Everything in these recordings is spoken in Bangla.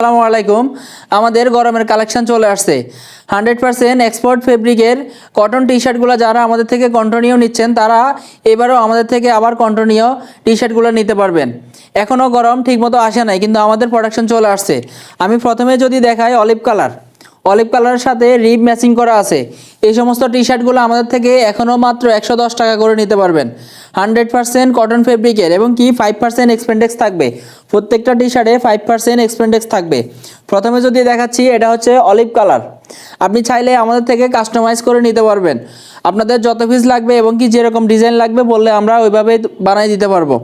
আসসালামু আলাইকুম। আমাদের গরমের কালেকশন চলে আসছে 100% এক্সপোর্ট ফেব্রিকের কটন টি শার্টগুলো যারা আমাদের থেকে কন্টিনিউ নিচ্ছেন তারা এবারও আমাদের থেকে আবার কন্টিনিউ টি শার্টগুলো নিতে পারবেন। এখনও গরম ঠিকমতো আসে নাই, কিন্তু আমাদের প্রোডাকশন চলে আসছে। আমি প্রথমে যদি দেখাই অলিভ কালারের সাথে রিব ম্যাচিং করা আছে। এই সমস্ত টি শার্টগুলো আমাদের থেকে এখনও মাত্র 110 টাকা করে নিতে পারবেন। 100% কটন ফেব্রিকের এবং কি 5% এক্সপেন্ডেক্স থাকবে। প্রত্যেকটা টি শার্টে 5% এক্সপেন্ডেক্স থাকবে। প্রথমে যদি দেখাচ্ছি, এটা হচ্ছে অলিভ কালার। আপনি চাইলে আমাদের থেকে কাস্টমাইজ করে নিতে পারবেন। আপনাদের যত পিস লাগবে এবং কি যেরকম ডিজাইন লাগবে বললে আমরা ওইভাবে বানাই দিতে পারবো।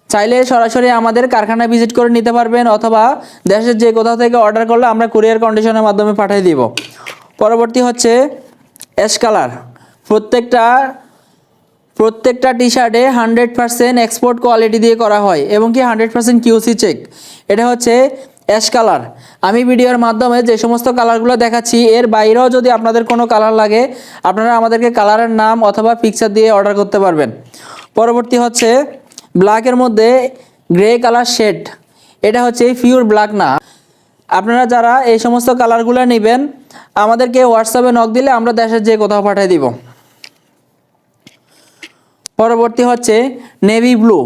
চাইলে সরাসরি আমাদের কারখানায় ভিজিট করে নিতে পারবেন, অথবা দেশের যে কোথাও থেকে অর্ডার করলে আমরা কুরিয়ার কন্ডিশনের মাধ্যমে পাঠিয়ে দিব। পরবর্তী হচ্ছে অ্যাশ কালার। প্রত্যেকটা টি শার্টে 100% এক্সপোর্ট কোয়ালিটি দিয়ে করা হয় এবং কি 100% কিউসি চেক। এটা হচ্ছে অ্যাশ কালার। আমি ভিডিওর মাধ্যমে যে সমস্ত কালারগুলো দেখাচ্ছি এর বাইরেও যদি আপনাদের কোনো কালার লাগে আপনারা আমাদেরকে কালারের নাম অথবা পিকচার দিয়ে অর্ডার করতে পারবেন। পরবর্তী হচ্ছে ব্ল্যাকের মধ্যে গ্রে কালার শেড। এটা হচ্ছে পিওর ব্ল্যাক না। আপনারা যারা এই সমস্ত কালারগুলো নেবেন আমাদেরকে হোয়াটসঅ্যাপে নক দিলে আমরা দেশের যে কোথাও পাঠিয়ে দিব। পরবর্তী হচ্ছে নেভি ব্লু।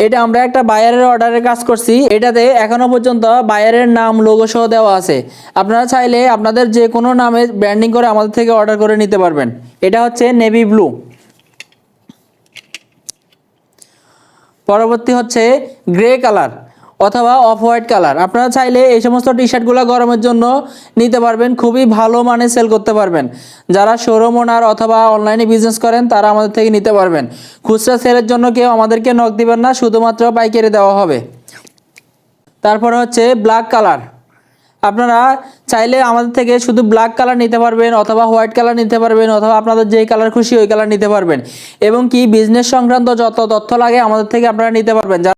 এটা আমরা একটা বায়ারের অর্ডারের কাজ করছি। এটাতে এখনও পর্যন্ত বায়ারের নাম লোগো সহ দেওয়া আছে। আপনারা চাইলে আপনাদের যে কোনো নামে ব্র্যান্ডিং করে আমাদের থেকে অর্ডার করে নিতে পারবেন। এটা হচ্ছে নেভি ব্লু। পরবর্তী হচ্ছে গ্রে কালার অথবা অফ হোয়াইট কালার। আপনারা চাইলে এই সমস্ত টি শার্টগুলো গরমের জন্য নিতে পারবেন, খুবই ভালো মানে সেল করতে পারবেন। যারা শোরুম ওনার অথবা অনলাইনে বিজনেস করেন তারা আমাদের থেকে নিতে পারবেন। খুচরা সেলের জন্য কেউ আমাদেরকে নক দিবেন না, শুধুমাত্র পাইকারি দেওয়া হবে। তারপর হচ্ছে ব্ল্যাক কালার। আপনারা চাইলে আমাদের থেকে শুধু ব্ল্যাক কালার নিতে পারবেন অথবা হোয়াইট কালার নিতে পারবেন, অথবা আপনাদের যেই কালার খুশি ওই কালার নিতে পারবেন। এবং কি বিজনেস সংক্রান্ত যত তথ্য লাগে আমাদের থেকে আপনারা নিতে পারবেন।